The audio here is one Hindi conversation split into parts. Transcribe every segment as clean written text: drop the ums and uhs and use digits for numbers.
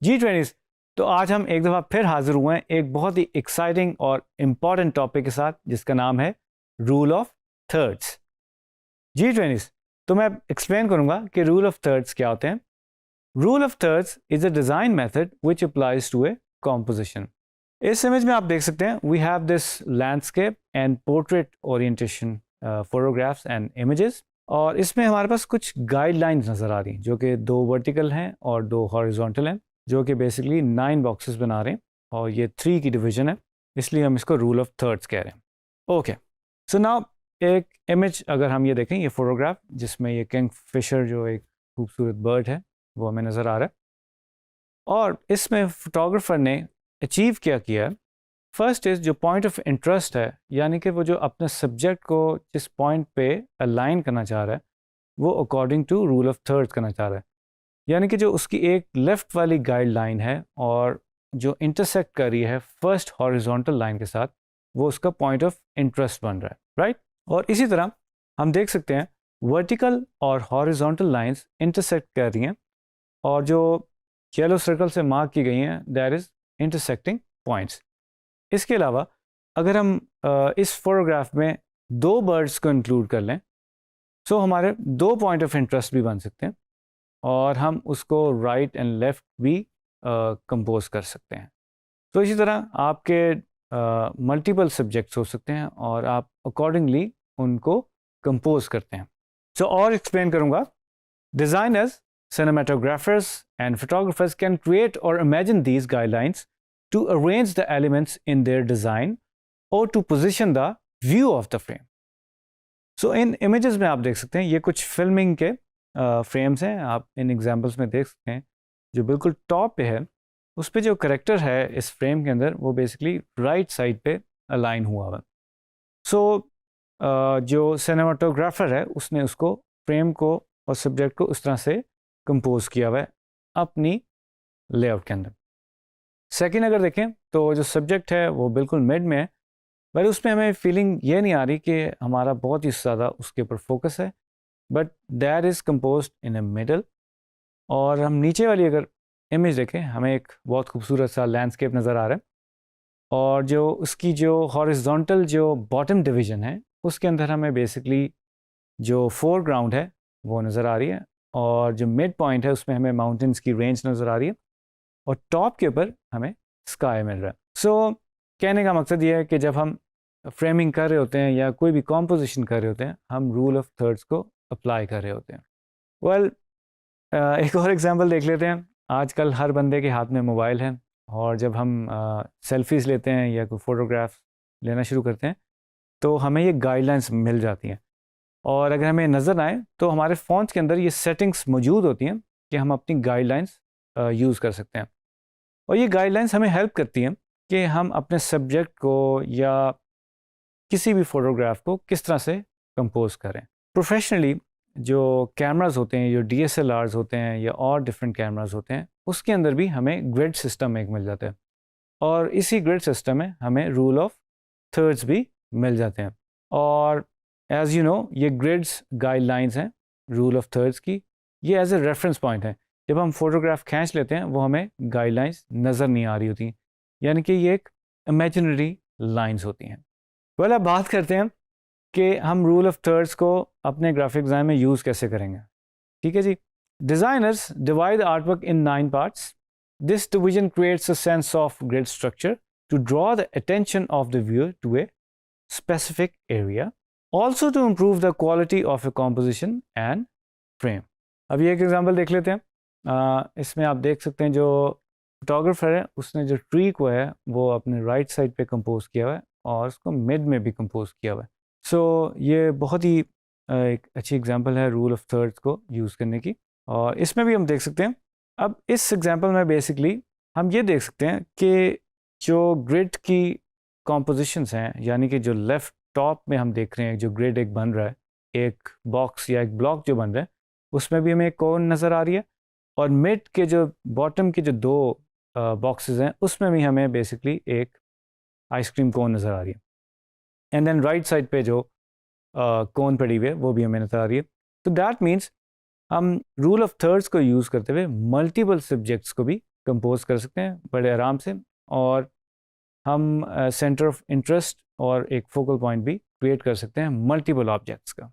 G20s। तो आज हम एक दफ़ा फिर हाजिर हुए हैं एक बहुत ही एक्साइटिंग और इम्पॉर्टेंट टॉपिक के साथ जिसका नाम है रूल ऑफ थर्ड्स। G20s तो मैं एक्सप्लेन करूंगा कि रूल ऑफ थर्ड्स क्या होते हैं। Rule of thirds is a design method which applies to a composition. इस इमेज में आप देख सकते हैं we have this landscape and portrait orientation photographs and images, और इसमें हमारे पास कुछ गाइडलाइंस नज़र आ रही हैं जो कि 2 वर्टिकल हैं और 2 हॉरिजॉन्टल हैं, जो कि बेसिकली 9 बॉक्सेस बना रहे हैं, और ये 3 की डिवीजन है, इसलिए हम इसको रूल ऑफ थर्ड्स कह रहे हैं। ओके, सो नाउ एक इमेज अगर हम ये देखें, ये फोटोग्राफ जिसमें ये किंगफिशर जो एक खूबसूरत बर्ड है वो हमें नज़र आ रहा है, और इसमें फोटोग्राफर ने अचीव क्या किया है। फर्स्ट इज़ जो पॉइंट ऑफ इंटरेस्ट है, यानी कि वो जो अपने सब्जेक्ट को जिस पॉइंट पे अलाइन करना चाह रहा है वो according to rule of thirds करना चाह रहा है, यानी कि जो उसकी एक लेफ़्ट वाली गाइडलाइन है और जो इंटरसेक्ट कर रही है फर्स्ट हॉरिजॉन्टल लाइन के साथ, वो उसका पॉइंट ऑफ इंटरेस्ट बन रहा है, राइट। और इसी तरह हम देख सकते हैं वर्टिकल और हॉरिजॉन्टल लाइंस इंटरसेक्ट कर रही हैं, और जो येलो सर्कल से मार्क की गई हैं दैट इज़ इंटरसेक्टिंग पॉइंट्स। इसके अलावा अगर हम इस फोटोग्राफ में 2 बर्ड्स को इंक्लूड कर लें, सो हमारे 2 पॉइंट ऑफ इंटरेस्ट भी बन सकते हैं, और हम उसको राइट एंड लेफ़्ट भी कंपोज कर सकते हैं। तो इसी तरह आपके मल्टीपल सब्जेक्ट्स हो सकते हैं और आप अकॉर्डिंगली उनको कंपोज करते हैं। सो और एक्सप्लेन करूँगा। Designers, cinematographers and photographers can create or imagine these guidelines to arrange the elements in their design or to position the view of the frame. So in images में आप देख सकते हैं ये कुछ फिल्मिंग के फ्रेम्स हैं, आप इन एग्जांपल्स में देख सकते हैं। जो बिल्कुल टॉप पे है उस पे जो करेक्टर है इस फ्रेम के अंदर वो बेसिकली राइट साइड पे अलाइन हुआ हुआ। सो जो सिनेमाटोग्राफर है उसने उसको फ्रेम को और सब्जेक्ट को उस तरह से कंपोज किया हुआ है अपनी लेआउट के अंदर। सेकंड अगर देखें तो जो सब्जेक्ट है वो बिल्कुल मिड में है, पर उसमें हमें फीलिंग ये नहीं आ रही कि हमारा बहुत ही ज़्यादा उसके ऊपर फोकस है, but that is composed in A middle. और हम नीचे वाली अगर इमेज देखें हमें एक बहुत खूबसूरत सा लैंडस्केप नज़र आ रहा है, और जो उसकी जो हॉरिजॉन्टल जो बॉटम डिवीज़न है उसके अंदर हमें बेसिकली जो फोरग्राउंड है वो नज़र आ रही है, और जो मिड पॉइंट है उसमें हमें माउंटेन्स की रेंज नज़र आ रही है, और टॉप के ऊपर हमें स्काई मिल रहा है। सो कहने का मकसद ये है कि जब हम फ्रेमिंग कर रहे होते हैं या कोई भी कॉम्पोजिशन कर रहे होते हैं हम रूल ऑफ थर्ड्स को अप्लाई कर रहे होते हैं। वेल एक और एग्जांपल देख लेते हैं। आजकल हर बंदे के हाथ में मोबाइल है, और जब हम सेल्फीज़ लेते हैं या कोई फ़ोटोग्राफ लेना शुरू करते हैं तो हमें ये गाइडलाइंस मिल जाती हैं, और अगर हमें नज़र आए तो हमारे फ़ोन्स के अंदर ये सेटिंग्स मौजूद होती हैं कि हम अपनी गाइडलाइंस यूज़ कर सकते हैं, और ये गाइडलाइंस हमें हेल्प करती हैं कि हम अपने सब्जेक्ट को या किसी भी फ़ोटोग्राफ को किस तरह से कंपोज करें। प्रोफेशनली जो कैमरास होते हैं, जो DSLRs होते हैं या और डिफरेंट कैमरास होते हैं, उसके अंदर भी हमें ग्रिड सिस्टम एक मिल जाता है, और इसी ग्रिड सिस्टम में हमें रूल ऑफ थर्ड्स भी मिल जाते हैं। और एज़ यू नो ये ग्रिड्स गाइडलाइंस हैं रूल ऑफ थर्ड्स की, ये एज ए रेफरेंस पॉइंट है। जब हम फोटोग्राफ खींच लेते हैं वो हमें गाइडलाइंस नज़र नहीं आ रही होती, यानी कि ये एक इमेजिनरी लाइंस होती हैं। वेल अब बात करते हैं कि हम रूल ऑफ थर्ड्स को अपने ग्राफिक डिज़ाइन में यूज़ कैसे करेंगे। ठीक है जी। Designers divide artwork in 9 parts. This division creates a sense of grid structure to draw the attention of the viewer to a specific area, also to improve the quality of a composition and frame. अब ये एक एग्जांपल देख लेते हैं। इसमें आप देख सकते हैं जो फोटोग्राफर है उसने जो ट्री को है वो अपने राइट साइड पे कंपोज किया हुआ है, और उसको मिड में भी कंपोज किया हुआ है। सो ये बहुत ही एक अच्छी एग्जांपल है रूल ऑफ थर्ड्स को यूज़ करने की, और इसमें भी हम देख सकते हैं। अब इस एग्जांपल में बेसिकली हम ये देख सकते हैं कि जो ग्रिड की कॉम्पोजिशंस हैं, यानी कि जो लेफ़्ट टॉप में हम देख रहे हैं जो ग्रिड एक बन रहा है, एक बॉक्स या एक ब्लॉक जो बन रहा है उसमें भी हमें एक कोन नज़र आ रही है, और मिड के जो बॉटम के जो 2 बॉक्सेस हैं उसमें भी हमें बेसिकली एक आइसक्रीम कोन नज़र आ रही है, एंड देन राइट साइड पे जो कोन पड़ी हुई है वो भी हमें नज़र आ रही है। तो दैट मीन्स हम रूल ऑफ थर्ड्स को यूज़ करते हुए मल्टीपल सब्जेक्ट्स को भी कंपोज कर सकते हैं बड़े आराम से, और हम सेंटर ऑफ इंटरेस्ट और एक फोकल पॉइंट भी क्रिएट कर सकते हैं मल्टीपल ऑब्जेक्ट्स का।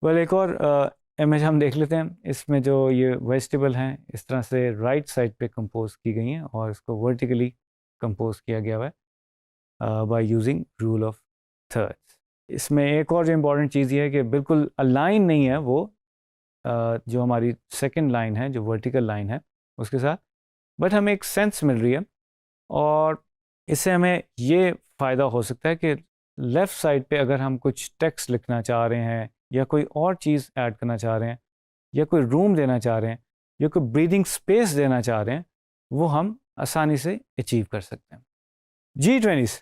वेल, एक और इमेज हम देख लेते हैं। इसमें जो ये वेजिटेबल हैं इस तरह से राइट साइड पे कंपोज की गई हैं और इसको वर्टिकली कंपोज किया गया हुआ है by using rule of thirds. इसमें एक और जो इम्पॉर्टेंट चीज़ ये है कि बिल्कुल अलाइन नहीं है वो जो हमारी सेकंड लाइन है, जो वर्टिकल लाइन है उसके साथ, बट हमें एक सेंस मिल रही है, और इससे हमें ये फ़ायदा हो सकता है कि लेफ़्ट साइड पे अगर हम कुछ टेक्स्ट लिखना चाह रहे हैं या कोई और चीज़ ऐड करना चाह रहे हैं या कोई रूम देना चाह रहे हैं या कोई ब्रीदिंग स्पेस देना चाह रहे हैं, वो हम आसानी से अचीव कर सकते हैं। G20s,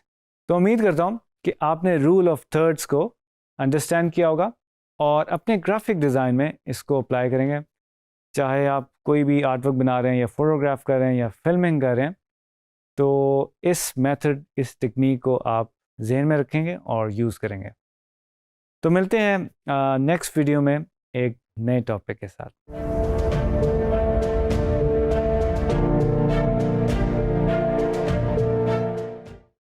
तो उम्मीद करता हूँ कि आपने रूल ऑफ थर्ड्स को अंडरस्टैंड किया होगा और अपने ग्राफिक डिज़ाइन में इसको अप्लाई करेंगे। चाहे आप कोई भी आर्ट वर्क बना रहे हैं या फोटोग्राफ कर रहे हैं या फिल्मिंग कर रहे हैं, तो इस मेथड, इस टेक्निक को आप जहन में रखेंगे और यूज़ करेंगे। तो मिलते हैं नेक्स्ट वीडियो में एक नए टॉपिक के साथ।